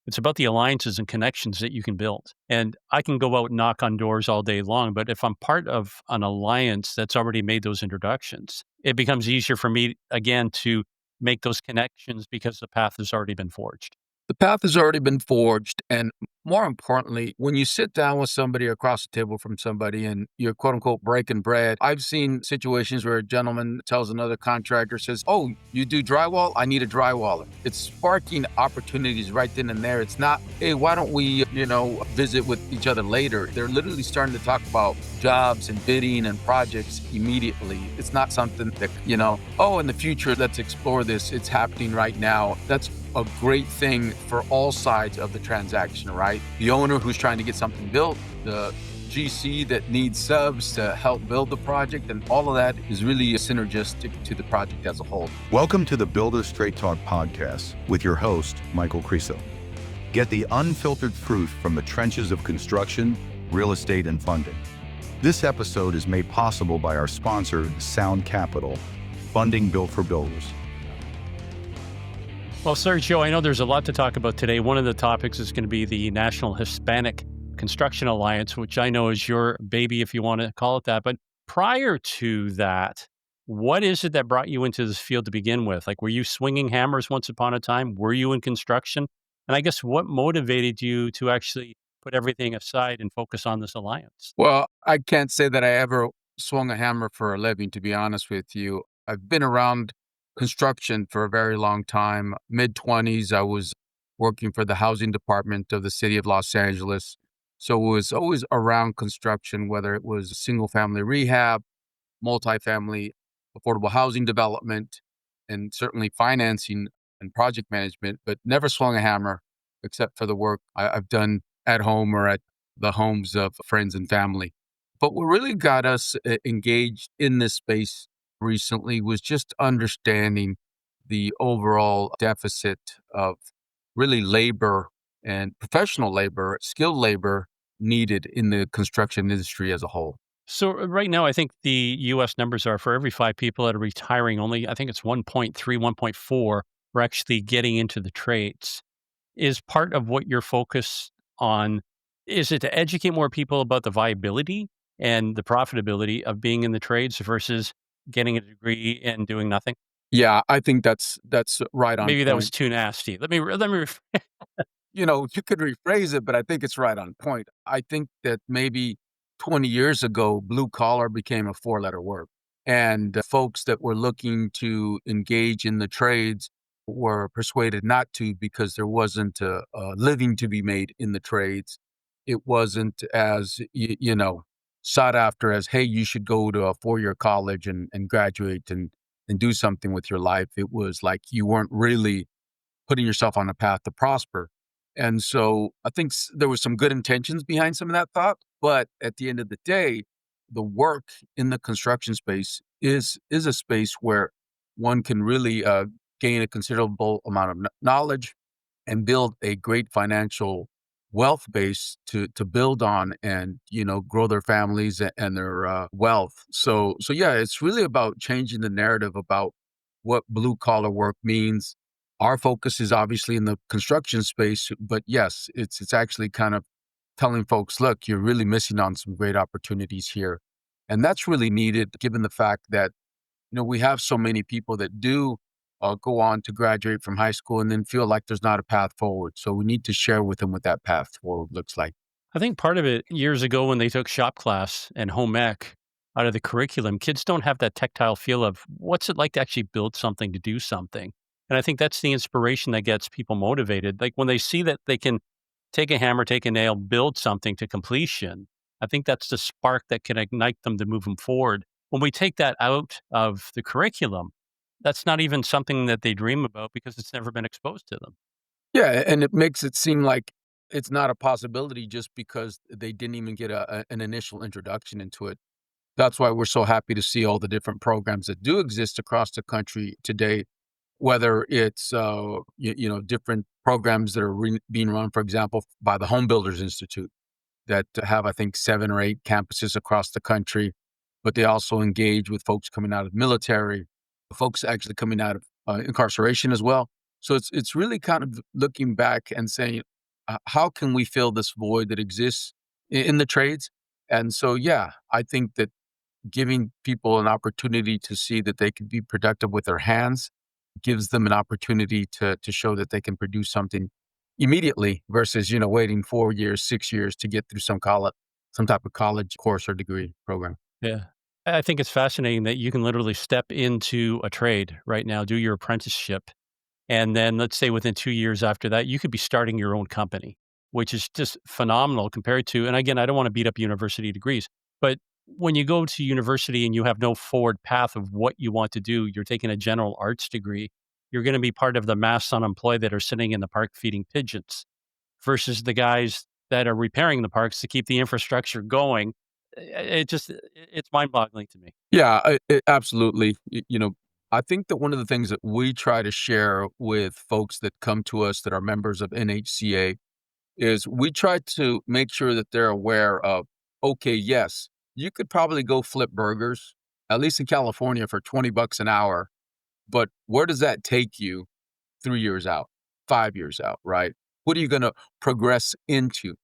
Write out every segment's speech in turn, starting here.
It's about the alliances and connections that you can build. And I can go out and knock on doors all day long, but if I'm part of an alliance that's already made those introductions, it becomes easier for me, again, to make those connections because the path has already been forged. The path has already been forged. And more importantly, when you sit down with somebody across the table from somebody and you're quote unquote breaking bread, I've seen situations where a gentleman tells another contractor, says, "Oh, you do drywall? I need a drywaller." It's sparking opportunities right then and there. It's not, "Hey, why don't we, visit with each other later?" They're literally starting to talk about jobs and bidding and projects immediately. It's not something that, "Oh, in the future, let's explore this." It's happening right now. That's a great thing for all sides of the transaction, right? The owner who's trying to get something built, the GC that needs subs to help build the project, and all of that is really synergistic to the project as a whole. Welcome to the Builder Straight Talk podcast with your host, Michael Krisa. Get the unfiltered truth from the trenches of construction, real estate, and funding. This episode is made possible by our sponsor, Sound Capital, funding built for builders. Well, Sergio, I know there's a lot to talk about today. One of the topics is going to be the National Hispanic Construction Alliance, which I know is your baby, if you want to call it that. But prior to that, what is it that brought you into this field to begin with? Like, were you swinging hammers once upon a time? Were you in construction? And I guess what motivated you to actually put everything aside and focus on this alliance? Well, I can't say that I ever swung a hammer for a living, to be honest with you. I've been around construction for a very long time. Mid-20s, I was working for the housing department of the city of Los Angeles. So it was always around construction, whether it was single-family rehab, multifamily, affordable housing development, and certainly financing and project management, but never swung a hammer except for the work I've done at home or at the homes of friends and family. But what really got us engaged in this space recently was just understanding the overall deficit of really labor and professional labor, skilled labor needed in the construction industry as a whole. So right now, I think the U.S. numbers are for every 5 people that are retiring, only I think it's 1.3, 1.4 are actually getting into the trades. Is part of what you're focused on, is it to educate more people about the viability and the profitability of being in the trades versus getting a degree and doing nothing? Yeah, I think that's right on Maybe that was point. too nasty. Let me You could rephrase it, but I think it's right on point. I think that maybe 20 years ago, blue collar became a four-letter word. And folks that were looking to engage in the trades were persuaded not to because there wasn't a living to be made in the trades. It wasn't as, sought after as, hey, you should go to a four-year college and graduate and do something with your life. It was like you weren't really putting yourself on a path to prosper. And so I think there was some good intentions behind some of that thought, but at the end of the day, the work in the construction space is a space where one can really gain a considerable amount of knowledge and build a great financial wealth base to build on and grow their families and their wealth. So yeah, it's really about changing the narrative about what blue collar work means. Our focus is obviously in the construction space, but yes, it's actually kind of telling folks, look, you're really missing on some great opportunities here. And that's really needed given the fact that, we have so many people that do go on to graduate from high school and then feel like there's not a path forward. So we need to share with them what that path forward looks like. I think part of it years ago when they took shop class and home ec out of the curriculum, kids don't have that tactile feel of what's it like to actually build something, to do something. And I think that's the inspiration that gets people motivated. Like when they see that they can take a hammer, take a nail, build something to completion, I think that's the spark that can ignite them to move them forward. When we take that out of the curriculum, that's not even something that they dream about because it's never been exposed to them. Yeah, and it makes it seem like it's not a possibility just because they didn't even get an initial introduction into it. That's why we're so happy to see all the different programs that do exist across the country today, whether it's different programs that are being run, for example, by the Home Builders Institute that have, I think, 7 or 8 campuses across the country, but they also engage with folks coming out of military, folks actually coming out of incarceration as well. So it's really kind of looking back and saying, how can we fill this void that exists in the trades? And so, yeah, I think that giving people an opportunity to see that they can be productive with their hands gives them an opportunity to show that they can produce something immediately versus, waiting 4 years, 6 years to get through some type of college course or degree program. Yeah. I think it's fascinating that you can literally step into a trade right now, do your apprenticeship, and then let's say within 2 years after that, you could be starting your own company, which is just phenomenal compared to, and again, I don't wanna beat up university degrees, but when you go to university and you have no forward path of what you want to do, you're taking a general arts degree, you're gonna be part of the mass unemployed that are sitting in the park feeding pigeons versus the guys that are repairing the parks to keep the infrastructure going. It just it's mind-boggling to me. Yeah, absolutely. I think that one of the things that we try to share with folks that come to us that are members of NHCA is we try to make sure that they're aware of, okay, yes, you could probably go flip burgers, at least in California, for 20 bucks an hour, but where does that take you 3 years out, 5 years out, right? What are you gonna progress into?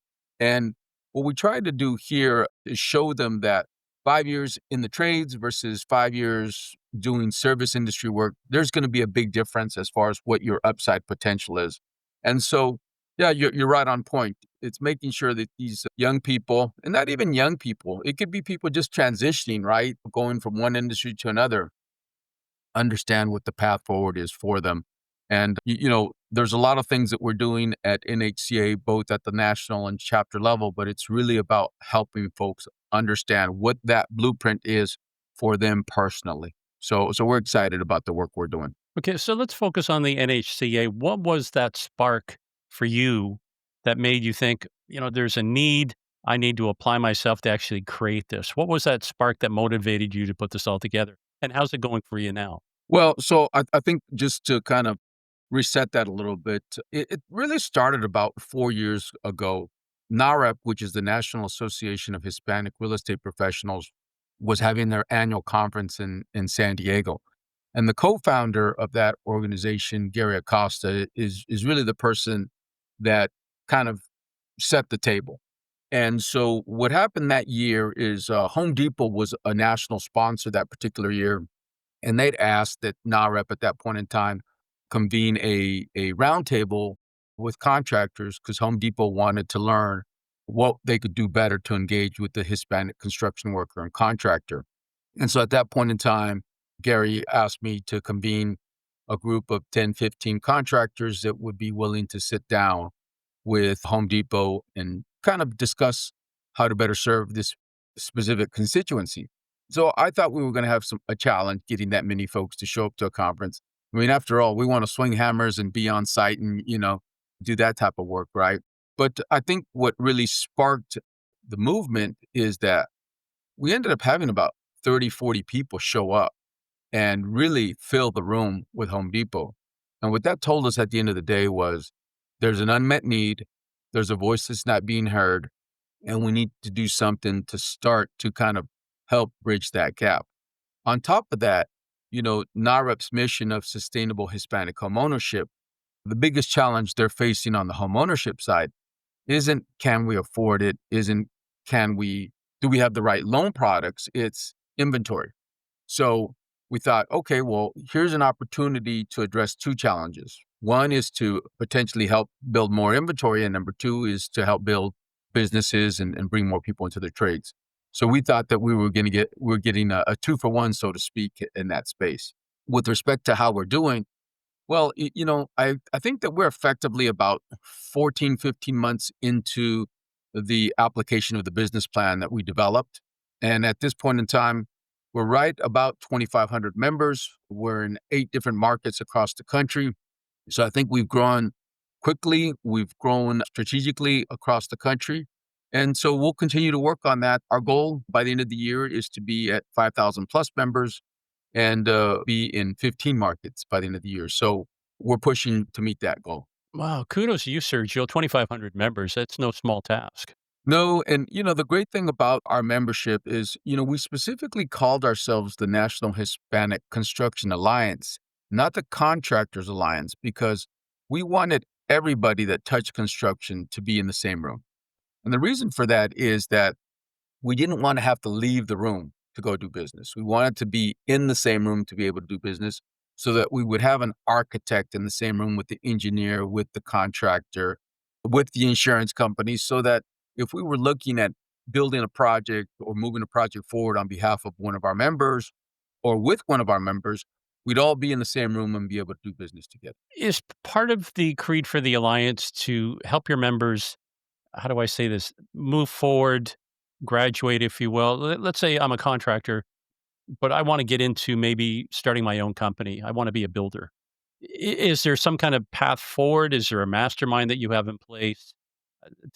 And what we try to do here is show them that 5 years in the trades versus 5 years doing service industry work, there's gonna be a big difference as far as what your upside potential is. And so, yeah, you're right on point. It's making sure that these young people, and not even young people, it could be people just transitioning, right? Going from one industry to another, understand what the path forward is for them. And, there's a lot of things that we're doing at NHCA, both at the national and chapter level, but it's really about helping folks understand what that blueprint is for them personally. So we're excited about the work we're doing. Okay, so let's focus on the NHCA. What was that spark for you that made you think, there's a need, I need to apply myself to actually create this? What was that spark that motivated you to put this all together? And how's it going for you now? Well, so I think just to kind of reset that a little bit, it really started about 4 years ago. NAHREP, which is the National Association of Hispanic Real Estate Professionals, was having their annual conference in San Diego. And the co-founder of that organization, Gary Acosta, is really the person that kind of set the table. And so what happened that year is Home Depot was a national sponsor that particular year, and they'd asked that NAHREP at that point in time convene a roundtable with contractors because Home Depot wanted to learn what they could do better to engage with the Hispanic construction worker and contractor. And so at that point in time, Gary asked me to convene a group of 10, 15 contractors that would be willing to sit down with Home Depot and kind of discuss how to better serve this specific constituency. So I thought we were going to have a challenge getting that many folks to show up to a conference. I mean, after all, we want to swing hammers and be on site and, do that type of work, right? But I think what really sparked the movement is that we ended up having about 30, 40 people show up and really fill the room with Home Depot. And what that told us at the end of the day was there's an unmet need, there's a voice that's not being heard, and we need to do something to start to kind of help bridge that gap. On top of that, NAHREP's mission of sustainable Hispanic homeownership, the biggest challenge they're facing on the homeownership side isn't can we afford it, isn't do we have the right loan products? It's inventory. So we thought, okay, well, here's an opportunity to address two challenges. One is to potentially help build more inventory, and number two is to help build businesses and bring more people into the trades. So we thought that we're getting a two for one, so to speak, in that space. With respect to how we're doing, well, I think that we're effectively about 14, 15 months into the application of the business plan that we developed. And at this point in time, we're right about 2,500 members. We're in 8 different markets across the country. So I think we've grown quickly. We've grown strategically across the country. And so we'll continue to work on that. Our goal by the end of the year is to be at 5,000 plus members and be in 15 markets by the end of the year. So we're pushing to meet that goal. Wow, kudos to you, Sergio. 2,500 members. That's no small task. No, and the great thing about our membership is, we specifically called ourselves the National Hispanic Construction Alliance, not the Contractors Alliance, because we wanted everybody that touched construction to be in the same room. And the reason for that is that we didn't want to have to leave the room to go do business. We wanted to be in the same room to be able to do business so that we would have an architect in the same room with the engineer, with the contractor, with the insurance company, so that if we were looking at building a project or moving a project forward on behalf of one of our members or with one of our members, we'd all be in the same room and be able to do business together. Is part of the creed for the alliance to help your members, how do I say this, move forward, graduate, if you will? Let's say I'm a contractor, but I want to get into maybe starting my own company. I want to be a builder. Is there some kind of path forward? Is there a mastermind that you have in place?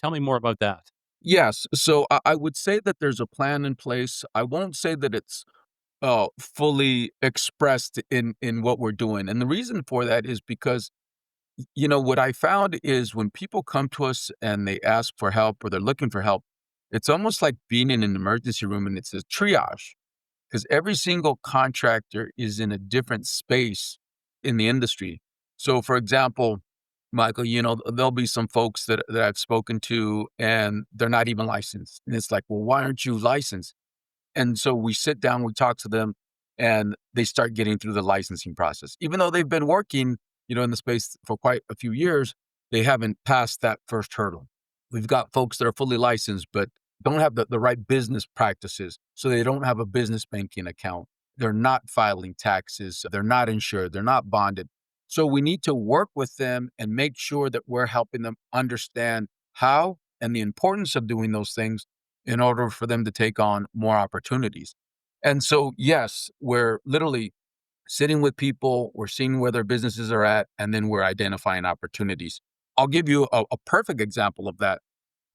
Tell me more about that. Yes. So I would say that there's a plan in place. I won't say that it's fully expressed in what we're doing. And the reason for that is because, what I found is when people come to us and they ask for help or they're looking for help, it's almost like being in an emergency room and it's a triage because every single contractor is in a different space in the industry. So, for example, Michael, there'll be some folks that I've spoken to and they're not even licensed. And it's like, well, why aren't you licensed? And so we sit down, we talk to them, and they start getting through the licensing process. Even though they've been working, in the space for quite a few years, they haven't passed that first hurdle. We've got folks that are fully licensed, but don't have the right business practices. So they don't have a business banking account. They're not filing taxes. They're not insured. They're not bonded. So we need to work with them and make sure that we're helping them understand how and the importance of doing those things in order for them to take on more opportunities. And so, yes, we're literally sitting with people, we're seeing where their businesses are at, and then we're identifying opportunities. I'll give you a perfect example of that.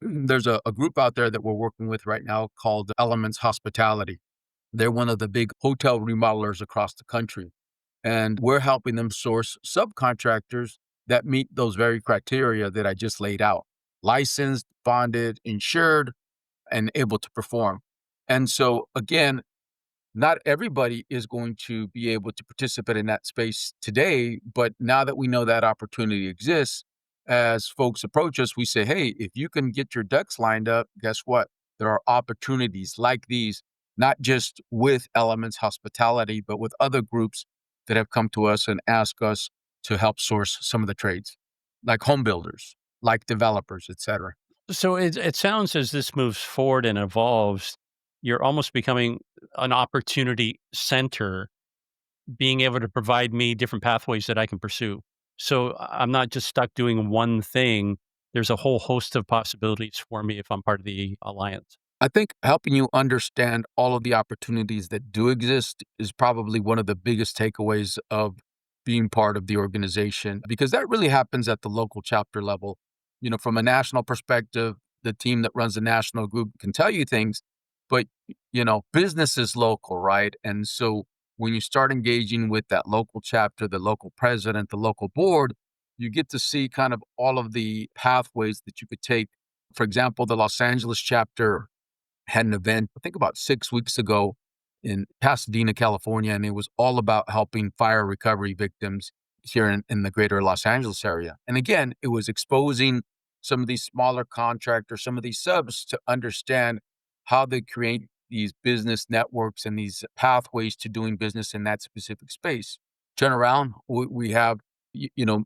There's a group out there that we're working with right now called Elements Hospitality. They're one of the big hotel remodelers across the country. And we're helping them source subcontractors that meet those very criteria that I just laid out: licensed, bonded, insured, and able to perform. And so, again, not everybody is going to be able to participate in that space today. But now that we know that opportunity exists, as folks approach us, we say, hey, if you can get your ducks lined up, guess what? There are opportunities like these, not just with Elements Hospitality, but with other groups that have come to us and ask us to help source some of the trades, like home builders, like developers, et cetera. So it sounds as this moves forward and evolves, you're almost becoming an opportunity center, being able to provide me different pathways that I can pursue. So I'm not just stuck doing one thing. There's a whole host of possibilities for me if I'm part of the alliance. I think helping you understand all of the opportunities that do exist is probably one of the biggest takeaways of being part of the organization, because that really happens at the local chapter level. From a national perspective, the team that runs the national group can tell you things, but business is local, right? And so when you start engaging with that local chapter, the local president, the local board, you get to see kind of all of the pathways that you could take. For example, the Los Angeles chapter had an event, I think about 6 weeks ago in Pasadena, California, and it was all about helping fire recovery victims here in the greater Los Angeles area. And again, it was exposing some of these smaller contractors, some of these subs to understand how they create these business networks and these pathways to doing business in that specific space. Turn around, we have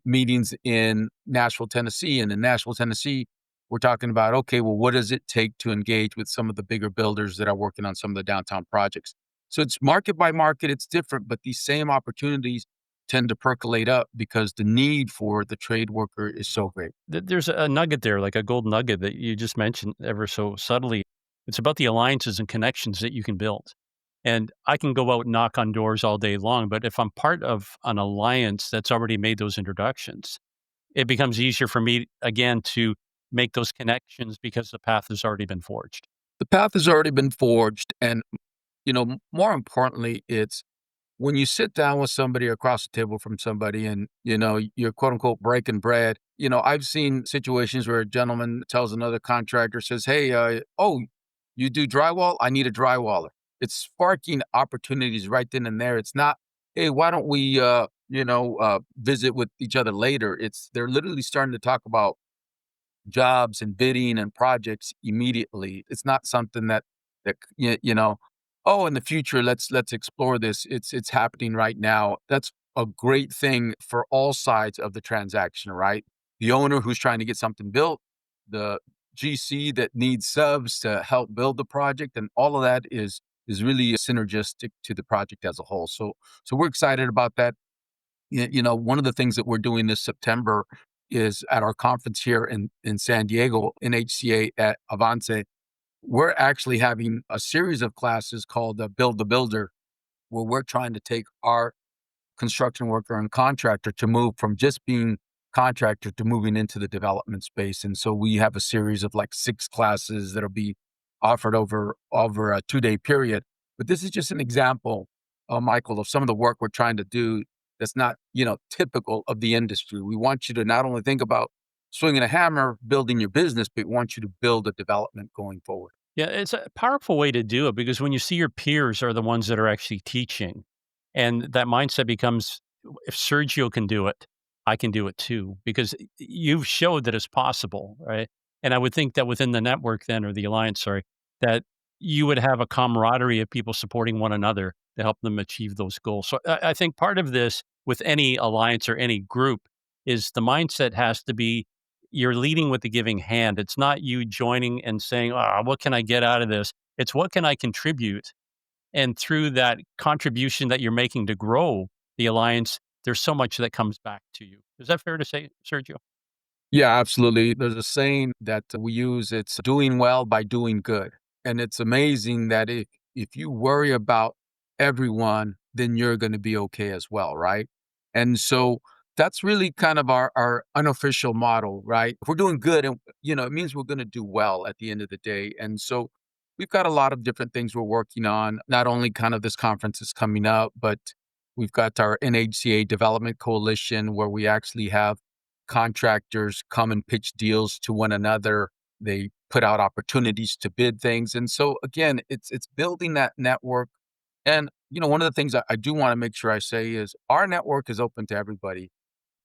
meetings in Nashville, Tennessee, and in Nashville, Tennessee, we're talking about, okay, well, what does it take to engage with some of the bigger builders that are working on some of the downtown projects? So it's market by market, it's different, but these same opportunities tend to percolate up because the need for the trade worker is so great. There's a nugget there, like a gold nugget that you just mentioned ever so subtly. It's about the alliances and connections that you can build. And I can go out and knock on doors all day long, but if I'm part of an alliance that's already made those introductions, it becomes easier for me again to make those connections because the path has already been forged. The path has already been forged. And, more importantly, it's when you sit down with somebody across the table from somebody and, you're quote unquote breaking bread. I've seen situations where a gentleman tells another contractor, says, hey, oh, you do drywall? I need a drywaller. It's sparking opportunities right then and there. It's not, hey, why don't we, visit with each other later. They're literally starting to talk about jobs and bidding and projects immediately. It's not something that oh, in the future let's explore this. It's happening right now. That's a great thing for all sides of the transaction, right? The owner who's trying to get something built, the GC that needs subs to help build the project, and all of that is really synergistic to the project as a whole. So we're excited about that. One of the things that we're doing this September is at our conference here in San Diego, NHCA at Avance. We're actually having a series of classes called Build the Builder, where we're trying to take our construction worker and contractor to move from just being contractor to moving into the development space. And so we have a series of like 6 classes that'll be offered over a 2-day period. But this is just an example, Michael, of some of the work we're trying to do that's not, typical of the industry. We want you to not only think about swinging a hammer, building your business, but we want you to build a development going forward. Yeah, it's a powerful way to do it because when you see your peers are the ones that are actually teaching, and that mindset becomes, if Sergio can do it, I can do it too, because you've showed that it's possible, right? And I would think that within the network then, or the alliance, sorry, that you would have a camaraderie of people supporting one another to help them achieve those goals. So I think part of this with any alliance or any group is the mindset has to be you're leading with the giving hand. It's not you joining and saying, what can I get out of this? It's what can I contribute? And through that contribution that you're making to grow the alliance, there's so much that comes back to you. Is that fair to say, Sergio? Yeah, absolutely. There's a saying that we use, it's doing well by doing good. And it's amazing that if you worry about everyone, then you're going to be okay as well, right? And so that's really kind of our unofficial model, right? If we're doing good and it means we're going to do well at the end of the day. And so we've got a lot of different things we're working on. Not only kind of this conference is coming up, but we've got our NHCA Development Coalition where we actually have contractors come and pitch deals to one another. They put out opportunities to bid things. And so again, it's building that network. And one of the things I do want to make sure I say is our network is open to everybody.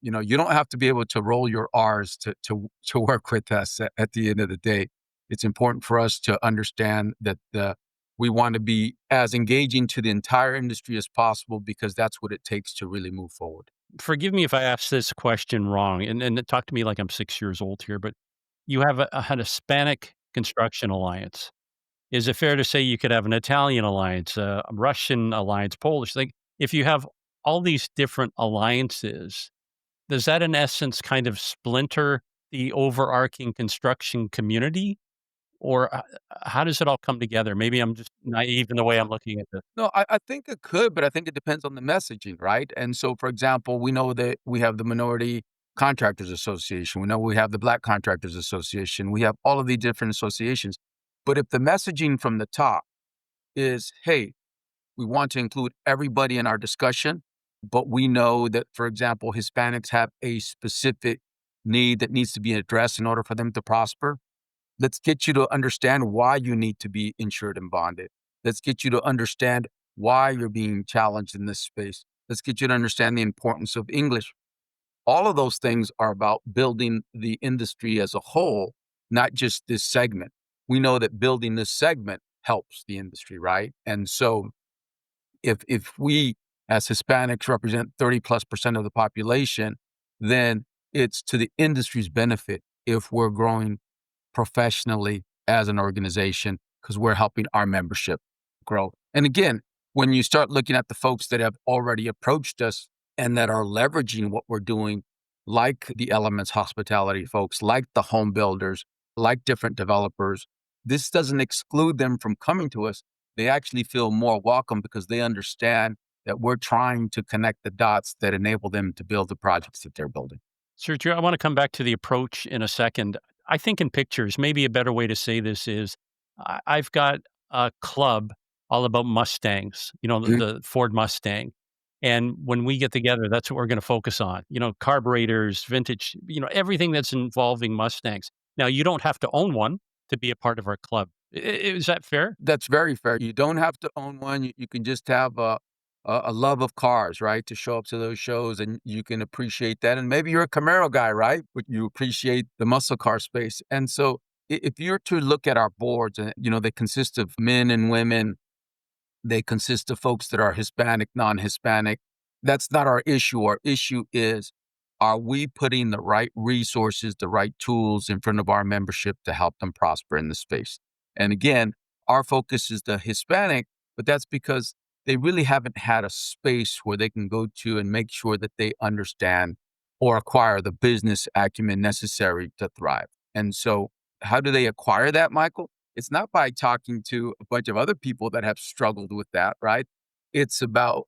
You don't have to be able to roll your R's to work with us at the end of the day. It's important for us to understand that we want to be as engaging to the entire industry as possible because that's what it takes to really move forward. Forgive me if I ask this question wrong, and talk to me like I'm 6 years old here, but you have an Hispanic construction alliance. Is it fair to say you could have an Italian alliance, a Russian alliance, Polish? Like, if you have all these different alliances, does that in essence kind of splinter the overarching construction community? Or how does it all come together? Maybe I'm just naive in the way I'm looking at this. No, I think it could, but I think it depends on the messaging, right? And so, for example, we know that we have the Minority Contractors Association. We know we have the Black Contractors Association. We have all of these different associations. But if the messaging from the top is, hey, we want to include everybody in our discussion, but we know that, for example, Hispanics have a specific need that needs to be addressed in order for them to prosper. Let's get you to understand why you need to be insured and bonded. Let's get you to understand why you're being challenged in this space. Let's get you to understand the importance of English. All of those things are about building the industry as a whole, not just this segment. We know that building this segment helps the industry, right? And so if we as Hispanics represent 30+% of the population, then it's to the industry's benefit if we're growing professionally as an organization because we're helping our membership grow. And again, when you start looking at the folks that have already approached us and that are leveraging what we're doing, like the Elements Hospitality folks, like the home builders, like different developers, this doesn't exclude them from coming to us. They actually feel more welcome because they understand that we're trying to connect the dots that enable them to build the projects that they're building. Sergio, I want to come back to the approach in a second. I think in pictures, maybe a better way to say this is I've got a club all about Mustangs, the Ford Mustang. And when we get together, that's what we're going to focus on, carburetors, vintage, everything that's involving Mustangs. Now, you don't have to own one to be a part of our club. Is that fair? That's very fair. You don't have to own one. You can just have a love of cars, right? To show up to those shows and you can appreciate that. And maybe you're a Camaro guy, right? But you appreciate the muscle car space. And so if you're to look at our boards, and they consist of men and women, they consist of folks that are Hispanic, non-Hispanic. That's not our issue. Our issue is, are we putting the right resources, the right tools in front of our membership to help them prosper in the space? And again, our focus is the Hispanic, but that's because they really haven't had a space where they can go to and make sure that they understand or acquire the business acumen necessary to thrive. And so, how do they acquire that, Michael? It's not by talking to a bunch of other people that have struggled with that, right? It's about,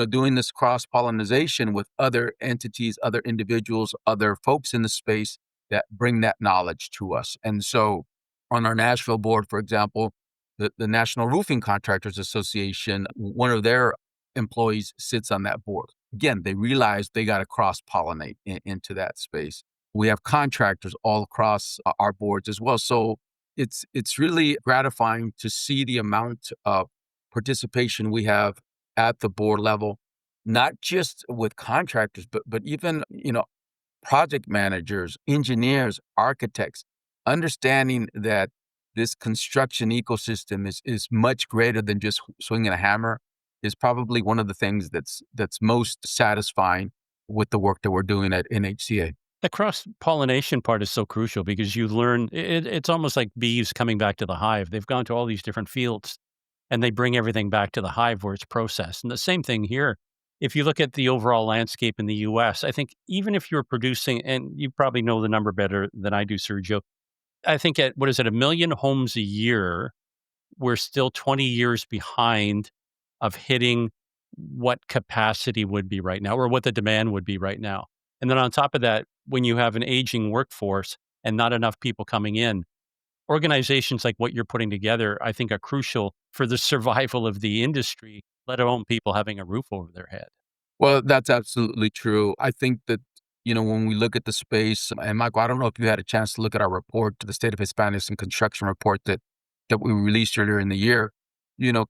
doing this cross pollination with other entities, other individuals, other folks in the space that bring that knowledge to us. And so on our Nashville board, for example, the National Roofing Contractors Association, one of their employees sits on that board. Again, they realize they got to cross pollinate into that space. We have contractors all across our boards as well. So it's really gratifying to see the amount of participation we have at the board level, not just with contractors, but even, project managers, engineers, architects, understanding that this construction ecosystem is much greater than just swinging a hammer is probably one of the things that's most satisfying with the work that we're doing at NHCA. The cross pollination part is so crucial because you learn it's almost like bees coming back to the hive. They've gone to all these different fields and they bring everything back to the hive where it's processed. And the same thing here. If you look at the overall landscape in the US, I think even if you're producing, and you probably know the number better than I do, Sergio, I think at what is it, 1,000,000 homes a year, we're still 20 years behind of hitting what capacity would be right now or what the demand would be right now. And then on top of that, when you have an aging workforce and not enough people coming in, organizations like what you're putting together, I think are crucial for the survival of the industry, let alone people having a roof over their head. Well, that's absolutely true. I think that, when we look at the space, and Michael, I don't know if you had a chance to look at our report, to the State of Hispanics and Construction report that we released earlier in the year.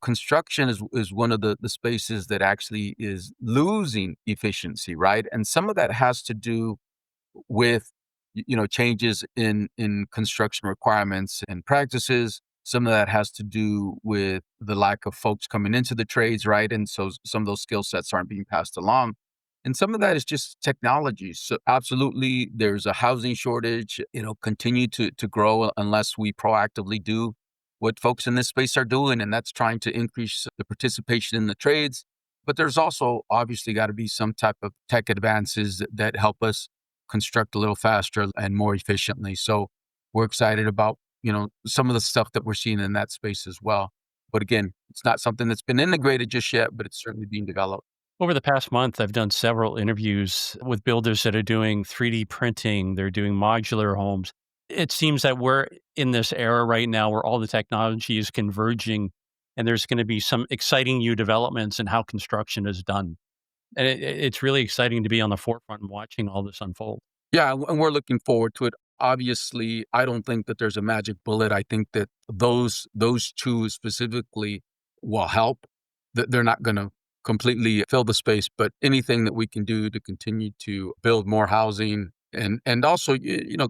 Construction is one of the spaces that actually is losing efficiency, right? And some of that has to do with changes in construction requirements and practices. Some of that has to do with the lack of folks coming into the trades, right? And so some of those skill sets aren't being passed along. And some of that is just technology. So absolutely, there's a housing shortage, continue to grow unless we proactively do what folks in this space are doing, and that's trying to increase the participation in the trades. But there's also obviously got to be some type of tech advances that help us construct a little faster and more efficiently. So we're excited about, some of the stuff that we're seeing in that space as well. But again, it's not something that's been integrated just yet, but it's certainly being developed. Over the past month, I've done several interviews with builders that are doing 3D printing, they're doing modular homes. It seems that we're in this era right now where all the technology is converging and there's going to be some exciting new developments in how construction is done. And it's really exciting to be on the forefront and watching all this unfold. Yeah, and we're looking forward to it. Obviously, I don't think that there's a magic bullet. I think that those two specifically will help. That they're not going to completely fill the space, but anything that we can do to continue to build more housing and also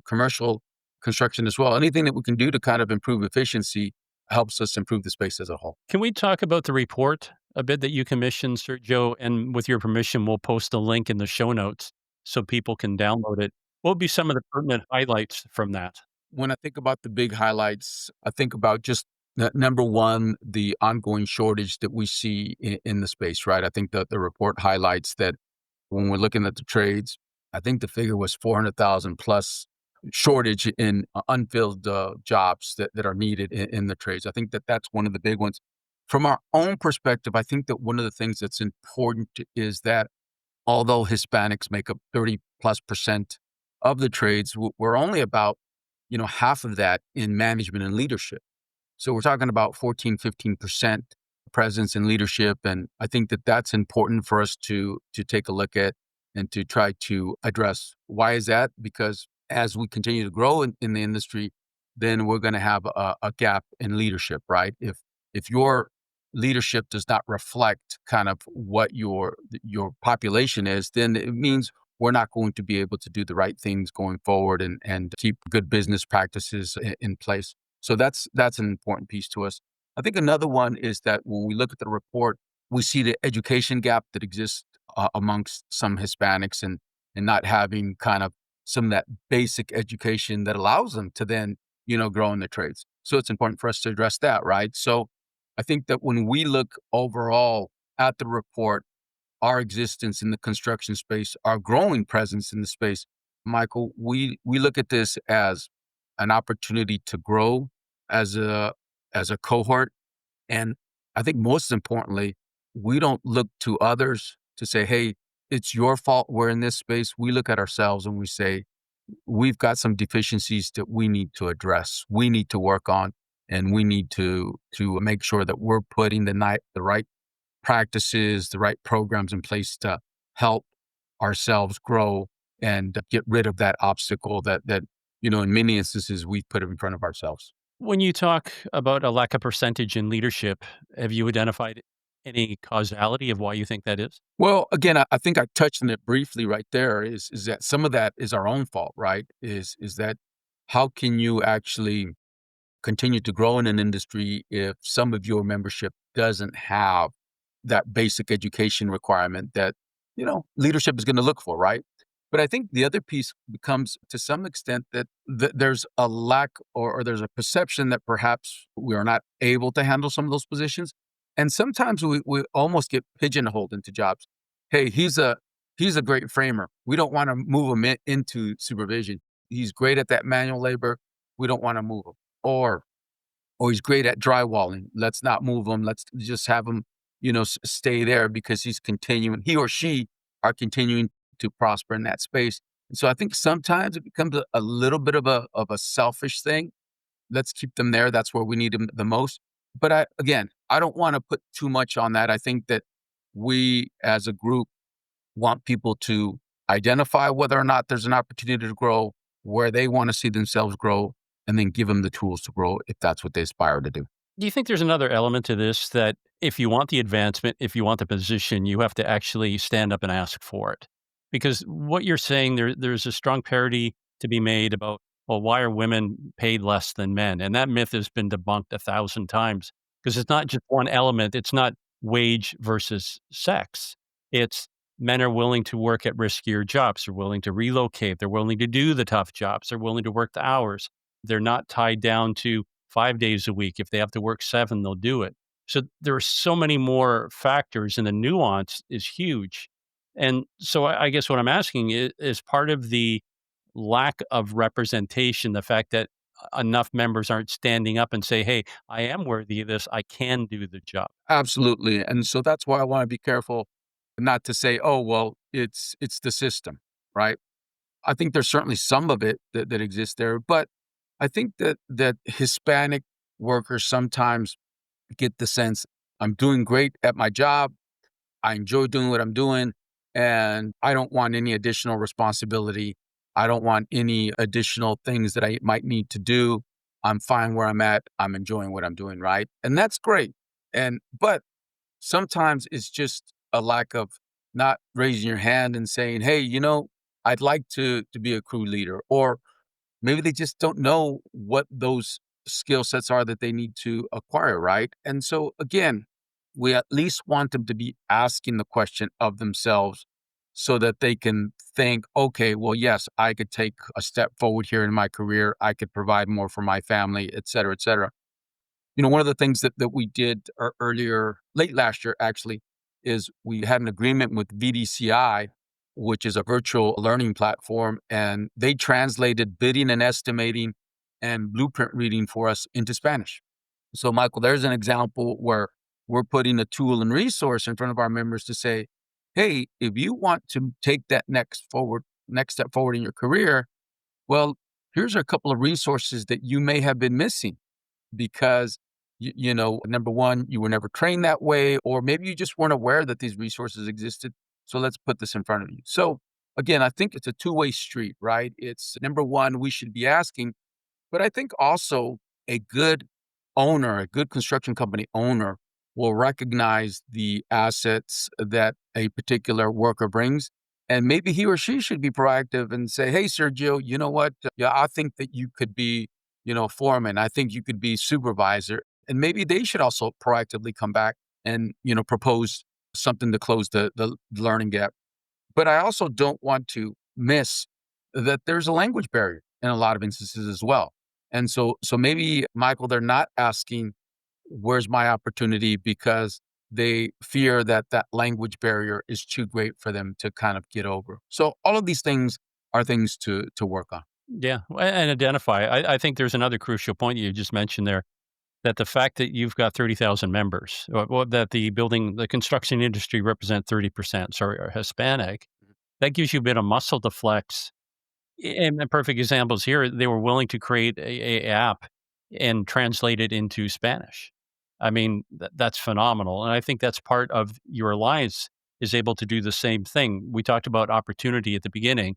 commercial construction as well. Anything that we can do to kind of improve efficiency helps us improve the space as a whole. Can we talk about the report a bit that you commissioned, Sergio? And with your permission, we'll post a link in the show notes so people can download it. What would be some of the pertinent highlights from that? When I think about the big highlights, I think about just number one, the ongoing shortage that we see in the space, right? I think that the report highlights that when we're looking at the trades, I think the figure was 400,000 plus shortage in unfilled jobs that are needed in the trades. I think that that's one of the big ones. From our own perspective, I think that one of the things that's important is that although Hispanics make up 30+% of the trades, we're only about, half of that in management and leadership. So we're talking about 14, 15% presence in leadership. And I think that that's important for us to take a look at and to try to address. Why is that? Because as we continue to grow in the industry, then we're going to have a gap in leadership, right? If you're leadership does not reflect kind of what your population is, then it means we're not going to be able to do the right things going forward and keep good business practices in place. So that's an important piece to us. I think another one is that when we look at the report, we see the education gap that exists amongst some Hispanics and not having kind of some of that basic education that allows them to then, grow in their trades. So it's important for us to address that, right? So I think that when we look overall at the report, our existence in the construction space, our growing presence in the space, Michael, we look at this as an opportunity to grow as a cohort. And I think most importantly, we don't look to others to say, hey, it's your fault we're in this space. We look at ourselves and we say, we've got some deficiencies that we need to address. We need to work on, and we need to make sure that we're putting the right practices, the right programs in place to help ourselves grow and get rid of that obstacle that in many instances we've put in front of ourselves. When you talk about a lack of percentage in leadership, have you identified any causality of why you think that is? Well, again, I think I touched on it briefly right there. Is that some of that is our own fault, right? Is that how can you actually continue to grow in an industry if some of your membership doesn't have that basic education requirement that, leadership is going to look for, right? But I think the other piece becomes to some extent that there's a lack or there's a perception that perhaps we are not able to handle some of those positions. And sometimes we almost get pigeonholed into jobs. Hey, he's a great framer. We don't want to move him into supervision. He's great at that manual labor. We don't want to move him. Or he's great at drywalling. Let's not move him. Let's just have him, stay there because he or she are continuing to prosper in that space. And so I think sometimes it becomes a little bit of a selfish thing. Let's keep them there. That's where we need them the most. But I don't want to put too much on that. I think that we as a group want people to identify whether or not there's an opportunity to grow, where they want to see themselves grow, and then give them the tools to grow if that's what they aspire to do. Do you think there's another element to this that if you want the advancement, if you want the position, you have to actually stand up and ask for it? Because what you're saying, there's a strong parity to be made about, well, why are women paid less than men? And that myth has been debunked 1,000 times because it's not just one element. It's not wage versus sex. It's men are willing to work at riskier jobs. They're willing to relocate. They're willing to do the tough jobs. They're willing to work the hours. They're not tied down to 5 days a week. If they have to work 7, they'll do it. So there are so many more factors, and the nuance is huge. And so I guess what I'm asking is part of the lack of representation, the fact that enough members aren't standing up and say, "Hey, I am worthy of this. I can do the job." Absolutely. And so that's why I want to be careful not to say, oh, well, it's the system, right? I think there's certainly some of it that exists there, but I think that Hispanic workers sometimes get the sense I'm doing great at my job. I enjoy doing what I'm doing, and I don't want any additional responsibility. I don't want any additional things that I might need to do. I'm fine where I'm at. I'm enjoying what I'm doing, right? And that's great. But sometimes it's just a lack of not raising your hand and saying, "Hey, I'd like to be a crew leader," or maybe they just don't know what those skill sets are that they need to acquire, right? And so again, we at least want them to be asking the question of themselves so that they can think, okay, well, yes, I could take a step forward here in my career. I could provide more for my family, et cetera, et cetera. One of the things that we did earlier, late last year, actually, is we had an agreement with VDCI, which is a virtual learning platform, and they translated bidding and estimating and blueprint reading for us into Spanish. So, Michael, there's an example where we're putting a tool and resource in front of our members to say, hey, if you want to take that next step forward in your career, well, here's a couple of resources that you may have been missing because number one, you were never trained that way, or maybe you just weren't aware that these resources existed. So let's put this in front of you. So again, I think it's a two-way street, right? It's number one, we should be asking, but I think also a good owner, a good construction company owner will recognize the assets that a particular worker brings. And maybe he or she should be proactive and say, hey, Sergio, you know what? Yeah, I think that you could be, foreman. I think you could be supervisor. And maybe they should also proactively come back and, propose something to close the learning gap. But I also don't want to miss that there's a language barrier in a lot of instances as well. And so maybe, Michael, they're not asking, where's my opportunity, because they fear that that language barrier is too great for them to kind of get over. So all of these things are things to work on. Yeah, and identify. I think there's another crucial point you just mentioned there, that the fact that you've got 30,000 members, or that the construction industry represent 30%, sorry, are Hispanic, that gives you a bit of muscle to flex. And perfect examples here, they were willing to create a app and translate it into Spanish. I mean, that's phenomenal, and I think that's part of your alliance is able to do the same thing. We talked about opportunity at the beginning.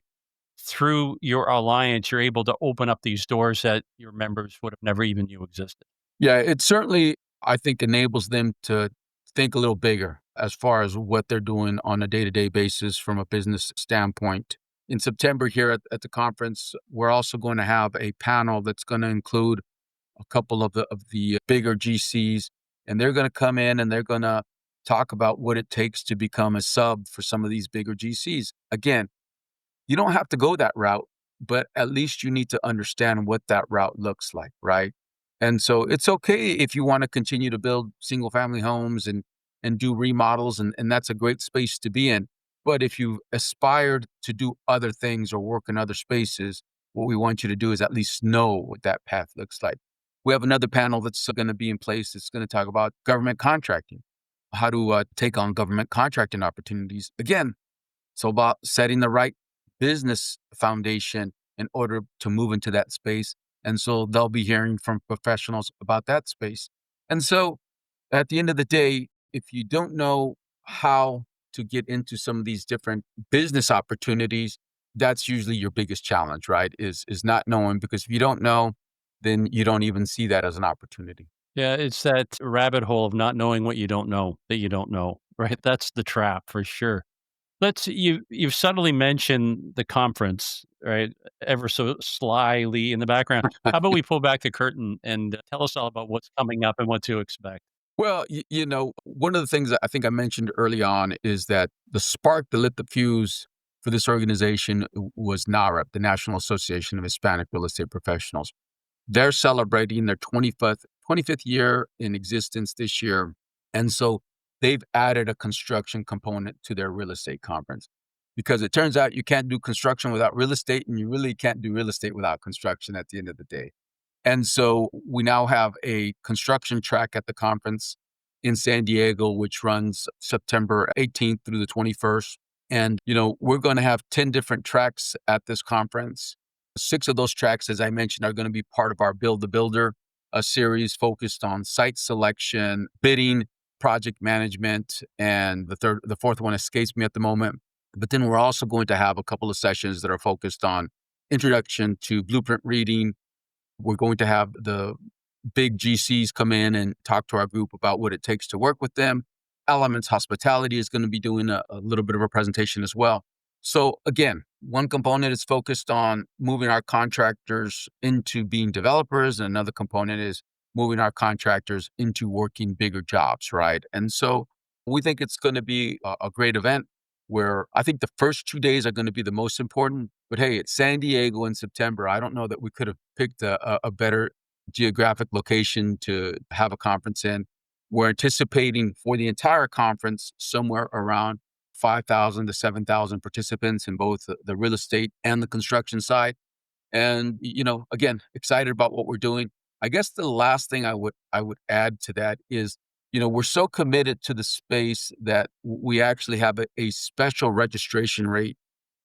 Through your alliance, you're able to open up these doors that your members would have never even knew existed. Yeah, it certainly, I think, enables them to think a little bigger as far as what they're doing on a day-to-day basis from a business standpoint. In September here at the conference, we're also going to have a panel that's going to include a couple of the bigger GCs, and they're going to come in and they're going to talk about what it takes to become a sub for some of these bigger GCs. Again, you don't have to go that route, but at least you need to understand what that route looks like, right? And so it's okay if you want to continue to build single family homes and do remodels, and that's a great space to be in. But if you aspired to do other things or work in other spaces, what we want you to do is at least know what that path looks like. We have another panel that's going to be in place that's going to talk about government contracting, how to take on government contracting opportunities. Again, so about setting the right business foundation in order to move into that space. And so they'll be hearing from professionals about that space. And so at the end of the day, if you don't know how to get into some of these different business opportunities, that's usually your biggest challenge, right? Is not knowing, because if you don't know, then you don't even see that as an opportunity. Yeah, it's that rabbit hole of not knowing what you don't know that you don't know, right? That's the trap for sure. You've subtly mentioned the conference, right? Ever so slyly in the background. How about we pull back the curtain and tell us all about what's coming up and what to expect? Well, one of the things that I think I mentioned early on is that the spark that lit the fuse for this organization was NAHREP, the National Association of Hispanic Real Estate Professionals. They're celebrating their 25th year in existence this year. And so they've added a construction component to their real estate conference, because it turns out you can't do construction without real estate, and you really can't do real estate without construction at the end of the day. And so we now have a construction track at the conference in San Diego, which runs September 18th through the 21st. And, we're going to have 10 different tracks at this conference. Six of those tracks, as I mentioned, are going to be part of our Build the Builder, a series focused on site selection, bidding, project management, and the fourth one escapes me at the moment. But then we're also going to have a couple of sessions that are focused on introduction to blueprint reading. We're going to have the big GCs come in and talk to our group about what it takes to work with them. Elements Hospitality is going to be doing a little bit of a presentation as well. So again, one component is focused on moving our contractors into being developers, and another component is moving our contractors into working bigger jobs, right? And so we think it's going to be a great event, where I think the first 2 days are going to be the most important. But hey, it's San Diego in September. I don't know that we could have picked a better geographic location to have a conference in. We're anticipating for the entire conference somewhere around 5,000 to 7,000 participants in both the real estate and the construction side. And, again, excited about what we're doing. I guess the last thing I would add to that is, we're so committed to the space that we actually have a special registration rate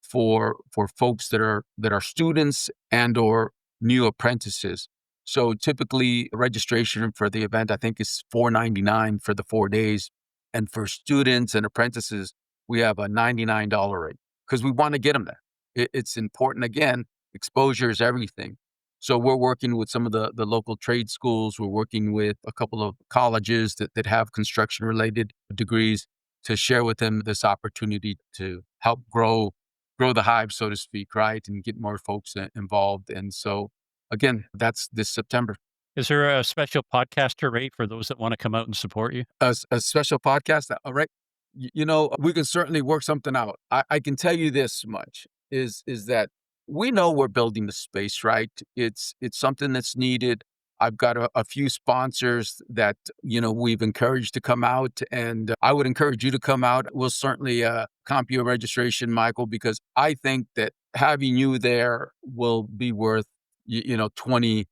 for folks that are students and or new apprentices. So typically registration for the event, I think, is $4.99 for the 4 days. And for students and apprentices, we have a $99 rate, because we want to get them there. It's important. Again, exposure is everything. So we're working with some of the local trade schools. We're working with a couple of colleges that have construction related degrees to share with them this opportunity to help grow the hive, so to speak, right? And get more folks involved. And so again, that's this September. Is there a special podcaster rate for those that wanna come out and support you? A special podcast. All right. We can certainly work something out. I can tell you this much is that we know we're building the space, right? It's something that's needed. I've got a few sponsors that, we've encouraged to come out, and I would encourage you to come out. We'll certainly comp your registration, Michael, because I think that having you there will be worth, 20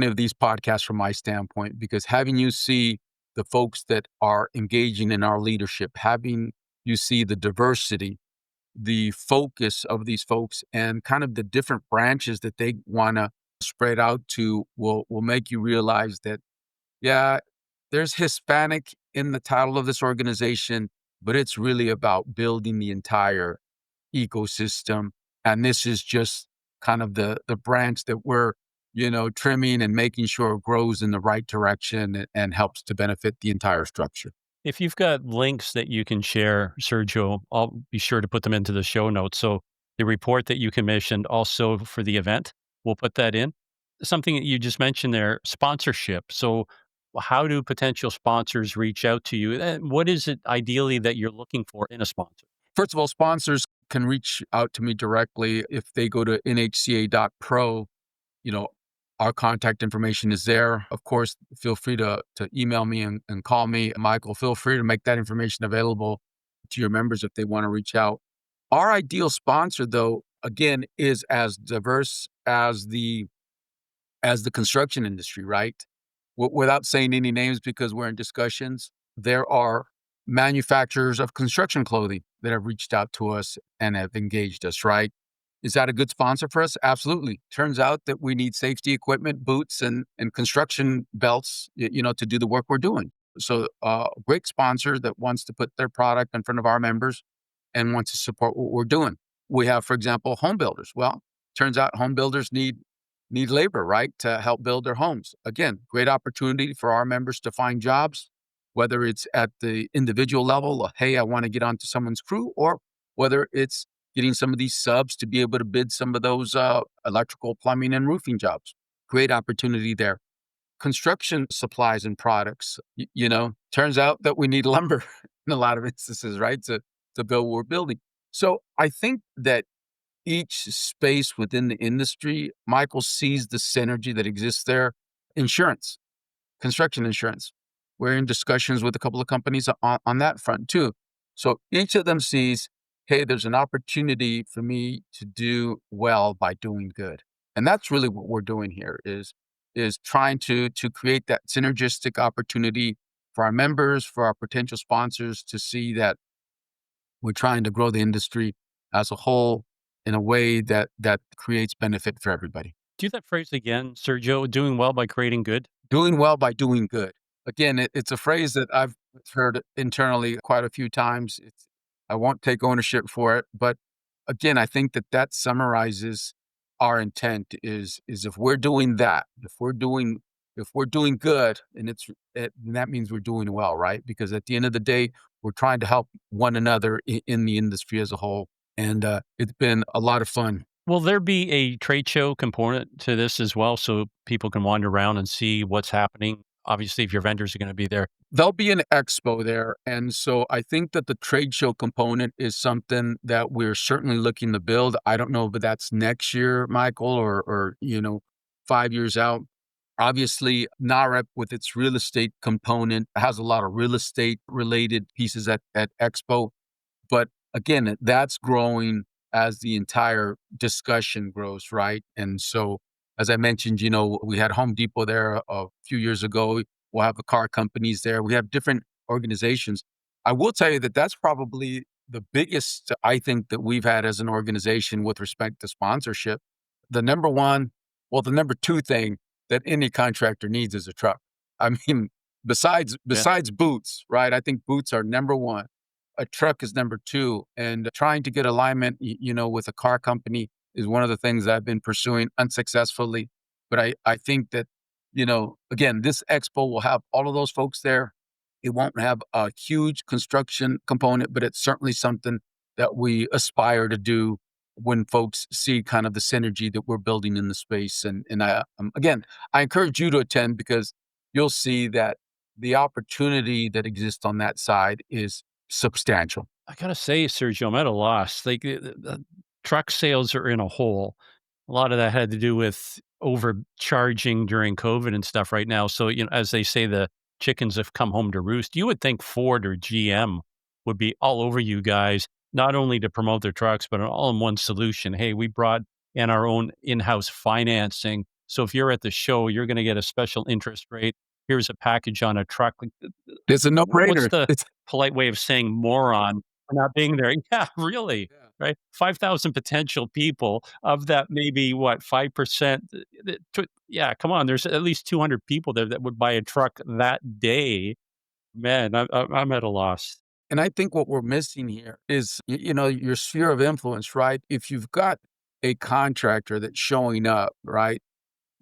of these podcasts from my standpoint, because having you see the folks that are engaging in our leadership, having you see the diversity, the focus of these folks, and kind of the different branches that they want to spread out to will make you realize that, yeah, there's Hispanic in the title of this organization, but it's really about building the entire ecosystem. And this is just kind of the branch that we're, trimming and making sure it grows in the right direction and helps to benefit the entire structure. If you've got links that you can share, Sergio, I'll be sure to put them into the show notes. So the report that you commissioned also for the event, we'll put that in. Something that you just mentioned there, sponsorship. So how do potential sponsors reach out to you? And what is it ideally that you're looking for in a sponsor? First of all, sponsors can reach out to me directly if they go to nhca.pro. You know, our contact information is there. Of course, feel free to email me and call me. Michael, feel free to make that information available to your members if they want to reach out. Our ideal sponsor, though, again, is as diverse as the construction industry, right? Without saying any names because we're in discussions, there are manufacturers of construction clothing that have reached out to us and have engaged us, right? Is that a good sponsor for us? Absolutely. Turns out that we need safety equipment, boots, and construction belts, to do the work we're doing. So, a great sponsor that wants to put their product in front of our members and wants to support what we're doing. We have, for example, home builders. Well, turns out home builders need labor, right, to help build their homes. Again, great opportunity for our members to find jobs, whether it's at the individual level, hey, I want to get onto someone's crew, or whether it's getting some of these subs to be able to bid some of those electrical, plumbing, and roofing jobs. Great opportunity there. Construction supplies and products, turns out that we need lumber in a lot of instances, right, to build what we're building. So I think that each space within the industry, Michael sees the synergy that exists there. Insurance, construction insurance. We're in discussions with a couple of companies on that front too. So each of them sees, hey, there's an opportunity for me to do well by doing good. And that's really what we're doing here is trying to create that synergistic opportunity for our members, for our potential sponsors to see that we're trying to grow the industry as a whole in a way that creates benefit for everybody. Do that phrase again, Sergio, doing well by creating good. Doing well by doing good. Again, it's a phrase that I've heard internally quite a few times. I won't take ownership for it, but again, I think that summarizes our intent is if we're doing that, if we're doing good, and that means we're doing well, right? Because at the end of the day, we're trying to help one another in the industry as a whole, and it's been a lot of fun. Will there be a trade show component to this as well so people can wander around and see what's happening? Obviously, if your vendors are going to be there. There'll be an expo there, and so I think that the trade show component is something that we're certainly looking to build. I don't know if that's next year, Michael, or 5 years out. Obviously, NAHREP with its real estate component has a lot of real estate related pieces at Expo. But again, that's growing as the entire discussion grows, right? And so, as I mentioned, we had Home Depot there a few years ago. We'll have the car companies there. We have different organizations. I will tell you that that's probably the biggest, I think, that we've had as an organization with respect to sponsorship. The number one, well, the number two thing that any contractor needs is a truck. I mean, besides Yeah. besides boots, right? I think boots are number one. A truck is number two, and trying to get alignment, with a car company is one of the things I've been pursuing unsuccessfully. But I think that, again, this expo will have all of those folks there. It won't have a huge construction component, but it's certainly something that we aspire to do when folks see kind of the synergy that we're building in the space. And again, I encourage you to attend because you'll see that the opportunity that exists on that side is substantial. I gotta say, Sergio, I'm at a loss. Like the truck sales are in a hole. A lot of that had to do with overcharging during COVID and stuff right now. So, as they say, the chickens have come home to roost. You would think Ford or GM would be all over you guys, not only to promote their trucks, but an all-in-one solution. Hey, we brought in our own in-house financing. So if you're at the show, you're going to get a special interest rate. Here's a package on a truck. Like, It's a what's no-brainer. the It's polite way of saying moron for not being there? Yeah, really, Yeah. right? 5,000 potential people, of that maybe what, 5%? Yeah, come on, there's at least 200 people there that would buy a truck that day. Man, I'm at a loss. And I think what we're missing here is, your sphere of influence, right? If you've got a contractor that's showing up, right?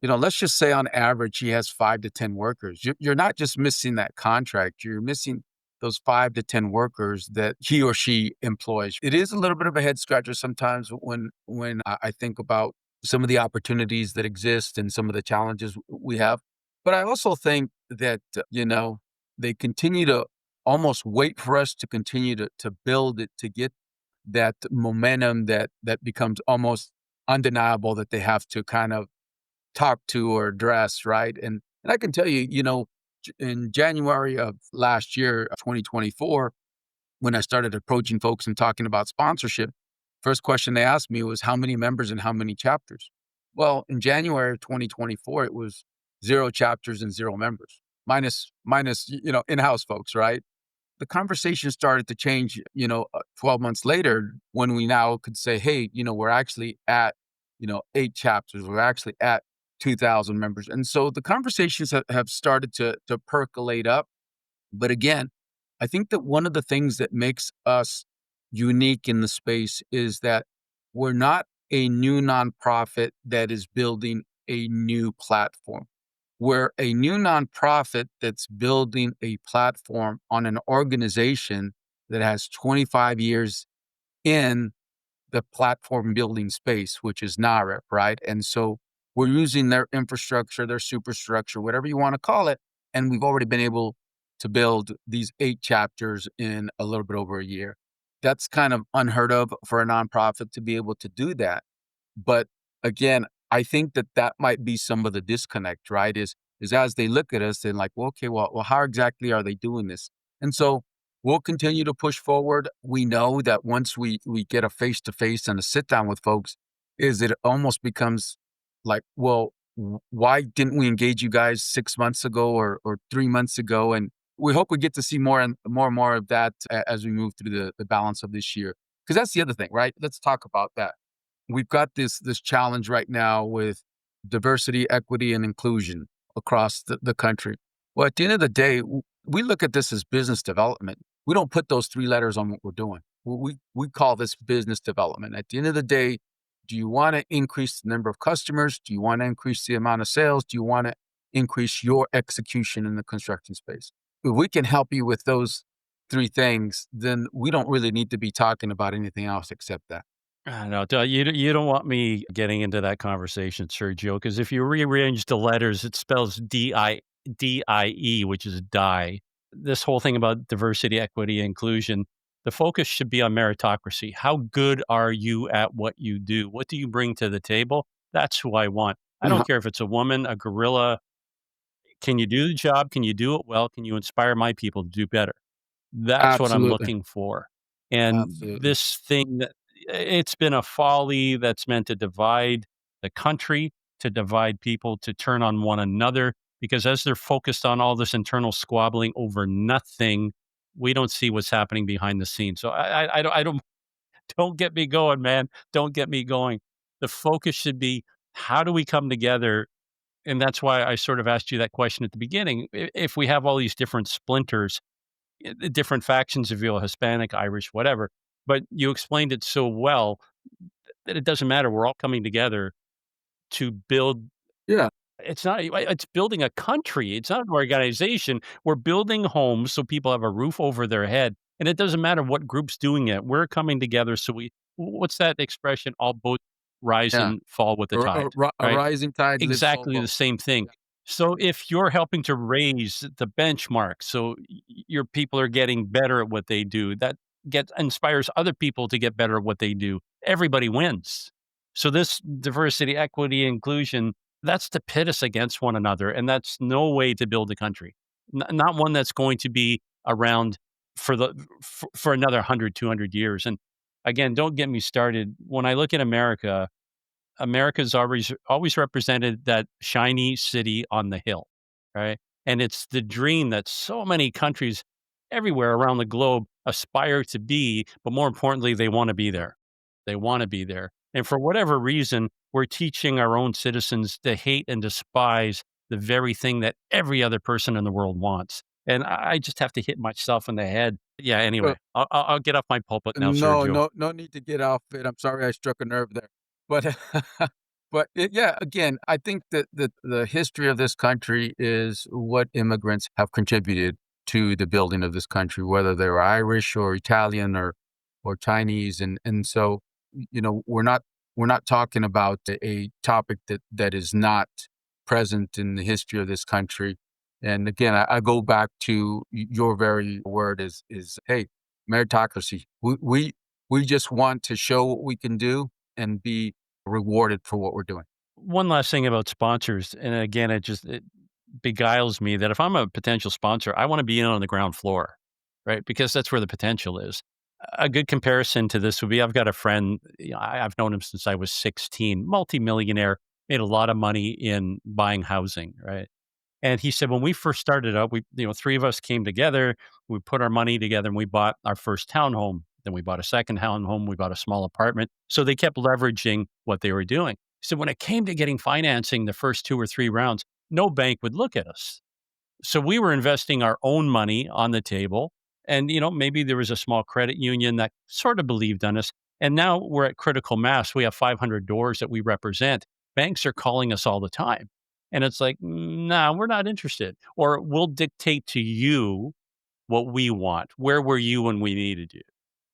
Let's just say on average he has 5 to 10 workers. You're not just missing that contract, you're missing those 5 to 10 workers that he or she employs. It is a little bit of a head scratcher sometimes when I think about some of the opportunities that exist and some of the challenges we have. But I also think that, they continue to almost wait for us to continue to build it, to get that momentum that becomes almost undeniable, that they have to kind of talk to or address, right? And I can tell you, in January of last year, 2024, when I started approaching folks and talking about sponsorship, first question they asked me was how many members and how many chapters? Well, in January of 2024, it was 0 chapters and 0 members, minus in-house folks, right? The conversation started to change, 12 months later when we now could say, hey, we're actually at, 8 chapters. We're actually at 2,000 members. And so the conversations have started to percolate up. But again, I think that one of the things that makes us unique in the space is that we're not a new nonprofit that is building a new platform. We're a new nonprofit that's building a platform on an organization that has 25 years in the platform building space, which is NAHREP, right? And so we're using their infrastructure, their superstructure, whatever you want to call it. And we've already been able to build these 8 chapters in a little bit over a year. That's kind of unheard of for a nonprofit to be able to do that. But again, I think that that might be some of the disconnect, right? Is as they look at us, they're like, well, okay, well, how exactly are they doing this? And so we'll continue to push forward. We know that once we get a face to face and a sit down with folks, is it almost becomes like, well, why didn't we engage you guys 6 months ago or 3 months ago? And we hope we get to see more of that as we move through the balance of this year. Because that's the other thing, right? Let's talk about that. We've got this challenge right now with diversity, equity, and inclusion across the country. Well, at the end of the day, we look at this as business development. We don't put those 3 letters on what we're doing. We call this business development. At the end of the day, do you want to increase the number of customers? Do you want to increase the amount of sales? Do you want to increase your execution in the construction space? If we can help you with those 3 things, then we don't really need to be talking about anything else except that. I know. You don't want me getting into that conversation, Sergio, because if you rearrange the letters, it spells DIE, which is die. This whole thing about diversity, equity, inclusion, the focus should be on meritocracy. How good are you at what you do? What do you bring to the table? That's who I want. I Uh-huh. don't care if it's a woman, a gorilla. Can you do the job? Can you do it well? Can you inspire my people to do better? That's what I'm Absolutely. looking for. And Absolutely. this thing that it's been a folly that's meant to divide the country, to divide people, to turn on one another, because as they're focused on all this internal squabbling over nothing, we don't see what's happening behind the scenes. So don't get me going, man. Don't get me going. The focus should be how do we come together? And that's why I sort of asked you that question at the beginning. If we have all these different splinters, different factions, if you will, Hispanic, Irish, whatever. But you explained it so well that it doesn't matter. We're all coming together to build Yeah. It's not, it's building a country. It's not an organization. We're building homes so people have a roof over their head, and it doesn't matter what group's doing it. We're coming together so what's that expression? All boats rise Yeah. and fall with the tide, A right? rising tide lifts all Exactly the boats. same thing. Yeah. So if you're helping to raise the benchmark, so your people are getting better at what they do, that gets inspires other people to get better at what they do. Everybody wins. So this diversity, equity, inclusion, that's to pit us against one another, and that's no way to build a country. Not one that's going to be around for for another 100, 200 years. And again, don't get me started. When I look at America, America's always represented that shiny city on the hill, right? And it's the dream that so many countries everywhere around the globe aspire to be, but more importantly, they want to be there. They want to be there. And for whatever reason, we're teaching our own citizens to hate and despise the very thing that every other person in the world wants. And I just have to hit myself in the head. Yeah, Uh, anyway, I'll get off my pulpit now, No, Sergio. no need to get off it. I'm sorry I struck a nerve there. But yeah, again, I think that the history of this country is what immigrants have contributed to the building of this country, whether they're Irish or Italian or Chinese. And so, we're not talking about a topic that is not present in the history of this country. And again, I go back to your very word is hey, meritocracy. We just want to show what we can do and be rewarded for what we're doing. One last thing about sponsors, and again, it beguiles me that if I'm a potential sponsor, I wanna be in on the ground floor, right? Because that's where the potential is. A good comparison to this would be I've got a friend, I've known him since I was 16, multimillionaire, made a lot of money in buying housing, right? And he said, when we first started out, three of us came together, we put our money together and we bought our first townhome. Then we bought a second townhome, we bought a small apartment. So they kept leveraging what they were doing. So when it came to getting financing the first two or three rounds, no bank would look at us. So we were investing our own money on the table. And, maybe there was a small credit union that sort of believed in us. And now we're at critical mass. We have 500 doors that we represent. Banks are calling us all the time. And it's like, nah, we're not interested. Or we'll dictate to you what we want. Where were you when we needed you?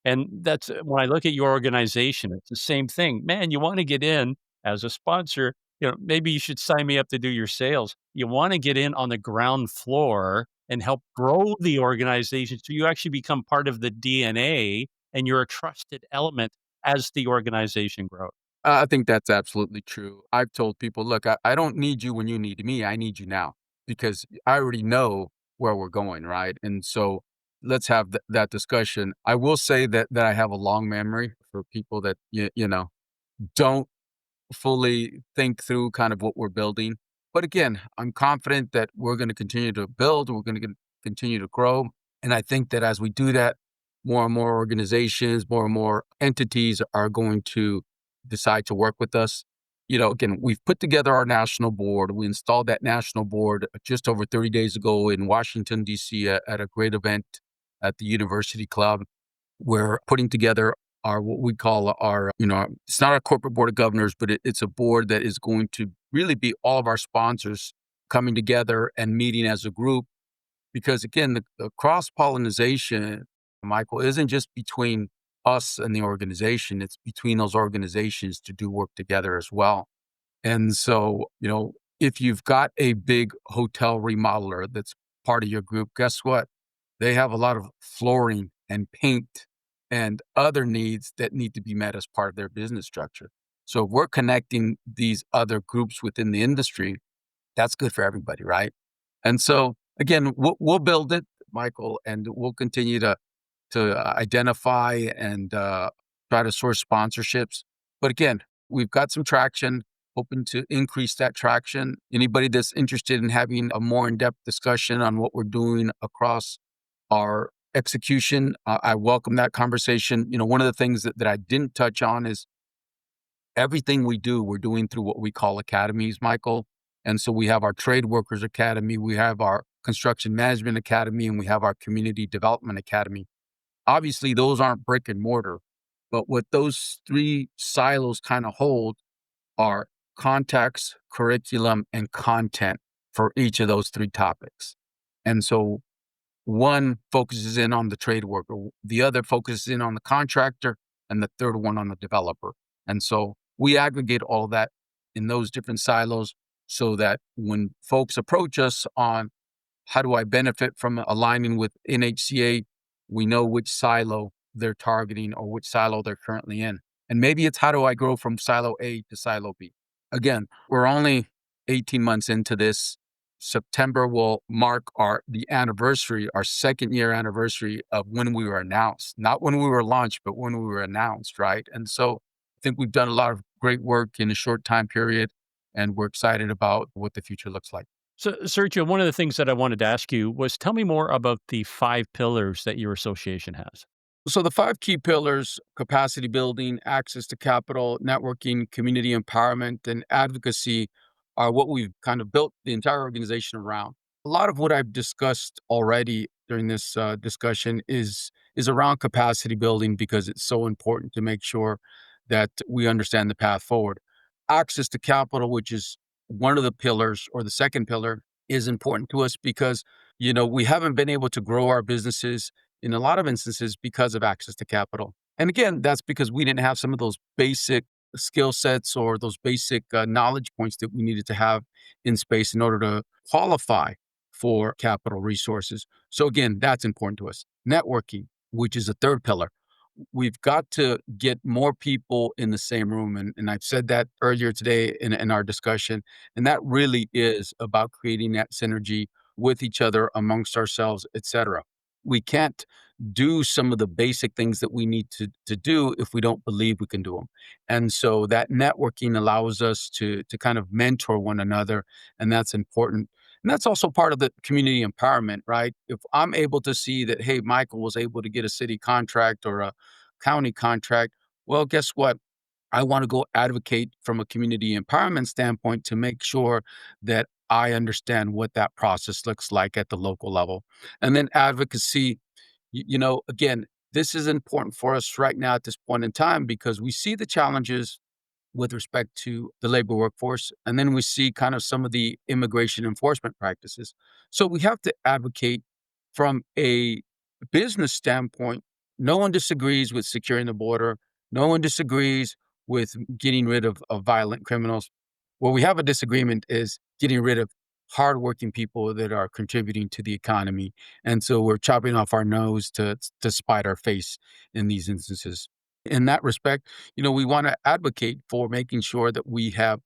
And that's when I look at your organization, it's the same thing. Man, you want to get in as a sponsor, maybe you should sign me up to do your sales. You want to get in on the ground floor and help grow the organization so you actually become part of the DNA and you're a trusted element as the organization grows. I think that's absolutely true. I've told people, look, I don't need you when you need me. I need you now because I already know where we're going, right? And so let's have that discussion. I will say that I have a long memory for people that don't fully think through kind of what we're building. But again, I'm confident that we're going to continue to build, we're going to continue to grow. And I think that as we do that, more and more organizations, more and more entities are going to decide to work with us. Again, we've put together our national board. We installed that national board just over 30 days ago in Washington, D.C., at a great event at the University Club. We're putting together our what we call our, it's not a corporate board of governors, but it's a board that is going to really be all of our sponsors coming together and meeting as a group. Because again, the cross pollination, Michael, isn't just between us and the organization; it's between those organizations to do work together as well. And so, if you've got a big hotel remodeler that's part of your group, guess what? They have a lot of flooring and paint and other needs that need to be met as part of their business structure. So if we're connecting these other groups within the industry, that's good for everybody, right? And so again, we'll build it, Michael, and we'll continue to identify and try to source sponsorships. But again, we've got some traction, hoping to increase that traction. Anybody that's interested in having a more in-depth discussion on what we're doing across our execution, I welcome that conversation. One of the things that I didn't touch on is everything we do, we're doing through what we call academies, Michael. And so we have our Trade Workers Academy, we have our Construction Management Academy, and we have our Community Development Academy. Obviously, those aren't brick and mortar, but what those three silos kind of hold are context, curriculum, and content for each of those three topics. And so one focuses in on the trade worker, the other focuses in on the contractor, and the third one on the developer. And so we aggregate all that in those different silos so that when folks approach us on how do I benefit from aligning with NHCA, we know which silo they're targeting or which silo they're currently in. And maybe it's how do I grow from silo A to silo B. Again, we're only 18 months into this. September will mark the anniversary, our second year anniversary of when we were announced, not when we were launched, but when we were announced, right? And so I think we've done a lot of great work in a short time period, and we're excited about what the future looks like. So, Sergio, one of the things that I wanted to ask you was tell me more about the 5 pillars that your association has. So the five key pillars, capacity building, access to capital, networking, community empowerment, and advocacy are what we've kind of built the entire organization around. A lot of what I've discussed already during this discussion is around capacity building because it's so important to make sure that we understand the path forward. Access to capital, which is one of the pillars or the second pillar, is important to us because we haven't been able to grow our businesses in a lot of instances because of access to capital. And again, that's because we didn't have some of those basic skill sets or those basic knowledge points that we needed to have in space in order to qualify for capital resources. So again, that's important to us. Networking, which is a third pillar. We've got to get more people in the same room. And I've said that earlier today in our discussion. And that really is about creating that synergy with each other, amongst ourselves, et cetera. We can't do some of the basic things that we need to do if we don't believe we can do them. And so that networking allows us to kind of mentor one another, and that's important. And that's also part of the community empowerment, right? If I'm able to see that, hey, Michael was able to get a city contract or a county contract, well, guess what? I want to go advocate from a community empowerment standpoint to make sure that I understand what that process looks like at the local level. And then advocacy, again, this is important for us right now at this point in time because we see the challenges with respect to the labor workforce. And then we see kind of some of the immigration enforcement practices. So we have to advocate from a business standpoint. No one disagrees with securing the border. No one disagrees with getting rid of violent criminals. Where we have a disagreement is getting rid of hardworking people that are contributing to the economy. And so we're chopping off our nose to spite our face in these instances. In that respect, we want to advocate for making sure that we have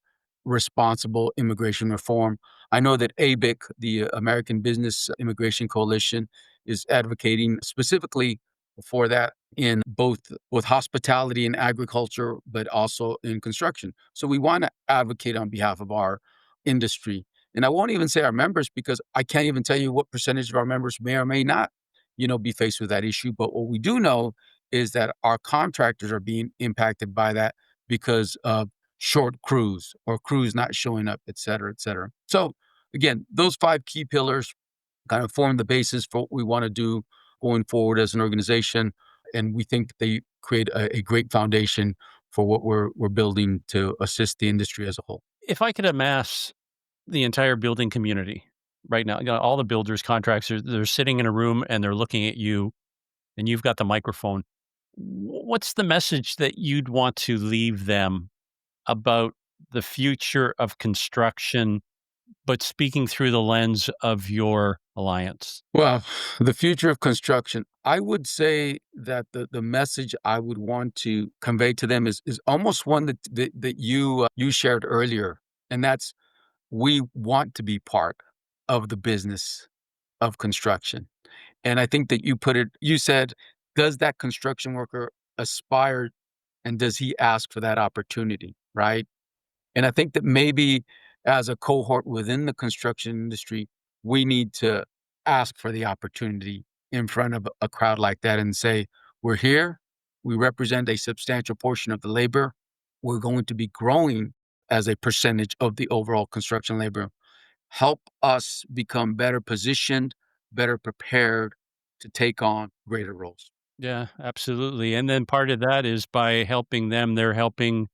responsible immigration reform. I know that ABIC, the American Business Immigration Coalition, is advocating specifically for that in both hospitality and agriculture, but also in construction. So we want to advocate on behalf of our industry. And I won't even say our members because I can't even tell you what percentage of our members may or may not, be faced with that issue. But what we do know is that our contractors are being impacted by that because of short crews or crews not showing up, et cetera, et cetera. So again, those five key pillars kind of form the basis for what we want to do going forward as an organization. And we think they create a great foundation for what we're building to assist the industry as a whole. If I could amass the entire building community right now, all the builders, contractors, they're sitting in a room and they're looking at you and you've got the microphone. What's the message that you'd want to leave them about the future of construction, but speaking through the lens of your alliance? Well, the future of construction, I would say that the message I would want to convey to them is almost one that you shared earlier, and that's we want to be part of the business of construction. And I think that you said, does that construction worker aspire and does he ask for that opportunity, right? And I think that maybe as a cohort within the construction industry, we need to ask for the opportunity in front of a crowd like that and say, we're here. We represent a substantial portion of the labor. We're going to be growing as a percentage of the overall construction labor. Help us become better positioned, better prepared to take on greater roles. Yeah, absolutely. And then part of that is by helping them, they're helping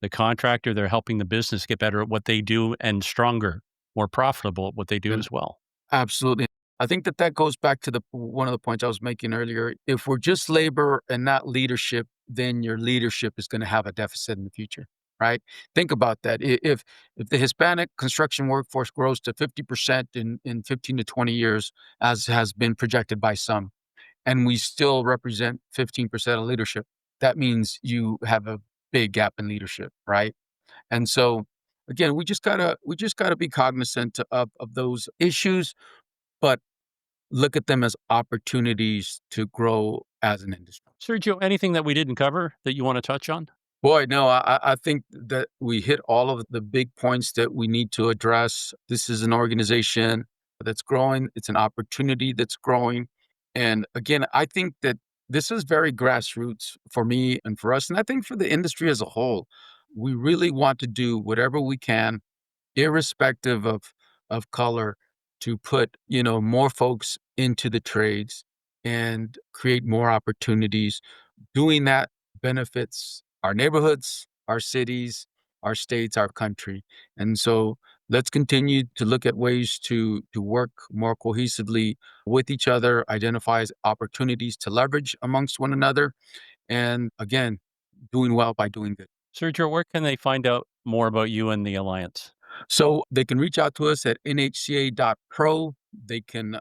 The contractor, they're helping the business get better at what they do and stronger, more profitable at what they do Yeah, as well. absolutely. I think that that goes back to the one of the points I was making earlier. If we're just labor and not leadership, then your leadership is going to have a deficit in the future, right? Think about that. If the Hispanic construction workforce grows to 50% in 15 to 20 years, as has been projected by some, and we still represent 15% of leadership, that means you have a big gap in leadership, right? And so again, we just gotta be cognizant of those issues, but look at them as opportunities to grow as an industry. Sergio, anything that we didn't cover that you want to touch on? Boy, no, I think that we hit all of the big points that we need to address. This is an organization that's growing. It's an opportunity that's growing. And again, I think that this is very grassroots for me and for us, and I think for the industry as a whole. We really want to do whatever we can irrespective of color, to put, more folks into the trades and create more opportunities. Doing that benefits our neighborhoods, our cities, our states, our country. And so let's continue to look at ways to work more cohesively with each other, identifies opportunities to leverage amongst one another, and again, doing well by doing good. Sergio, where can they find out more about you and the Alliance? So they can reach out to us at nhca.pro. They can,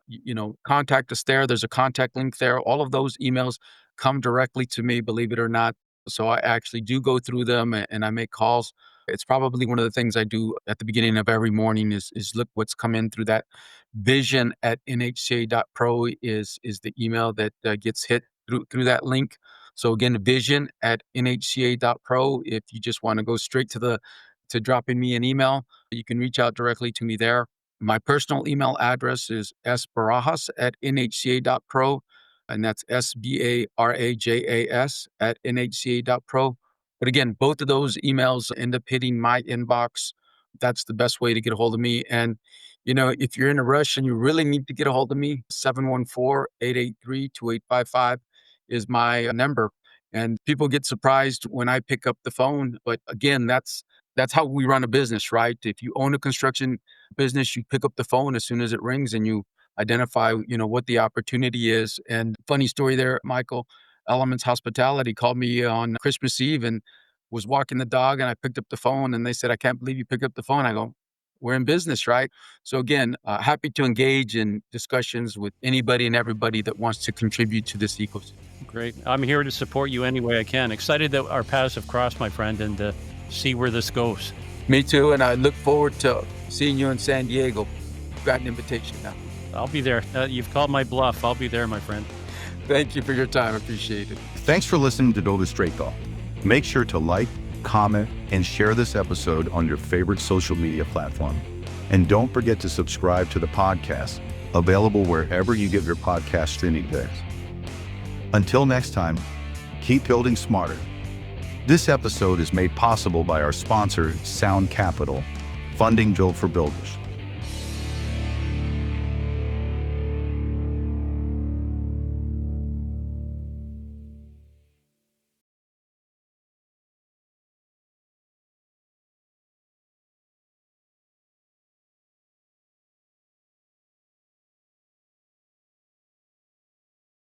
contact us there. There's a contact link there. All of those emails come directly to me, believe it or not. So I actually do go through them and I make calls. It's probably one of the things I do at the beginning of every morning is look what's come in through that. Vision at nhca.pro is the email that gets hit through that link. So again, vision at nhca.pro. If you just want to go straight to dropping me an email, you can reach out directly to me there. My personal email address is sbarajas@nhca.pro, and that's SBARAJAS at NHCA.pro. But again, both of those emails end up hitting my inbox. That's the best way to get a hold of me. And, if you're in a rush and you really need to get a hold of me, 714-883-2855 is my number. And people get surprised when I pick up the phone. But again, that's how we run a business, right? If you own a construction business, you pick up the phone as soon as it rings and you identify, what the opportunity is. And funny story there, Michael, Elements Hospitality called me on Christmas Eve and was walking the dog, and I picked up the phone and they said, "I can't believe you picked up the phone." I go, "We're in business, right?" So again, happy to engage in discussions with anybody and everybody that wants to contribute to this ecosystem. Great. I'm here to support you any way I can. Excited that our paths have crossed, my friend, and see where this goes. Me too, and I look forward to seeing you in San Diego. Got an invitation now. I'll be there. You've called my bluff. I'll be there, my friend. Thank you for your time. Appreciate it. Thanks for listening to Build a Straight Talk. Make sure to like, comment, and share this episode on your favorite social media platform. And don't forget to subscribe to the podcast, available wherever you get your podcast streaming days. Until next time, keep building smarter. This episode is made possible by our sponsor, Sound Capital, funding built for builders.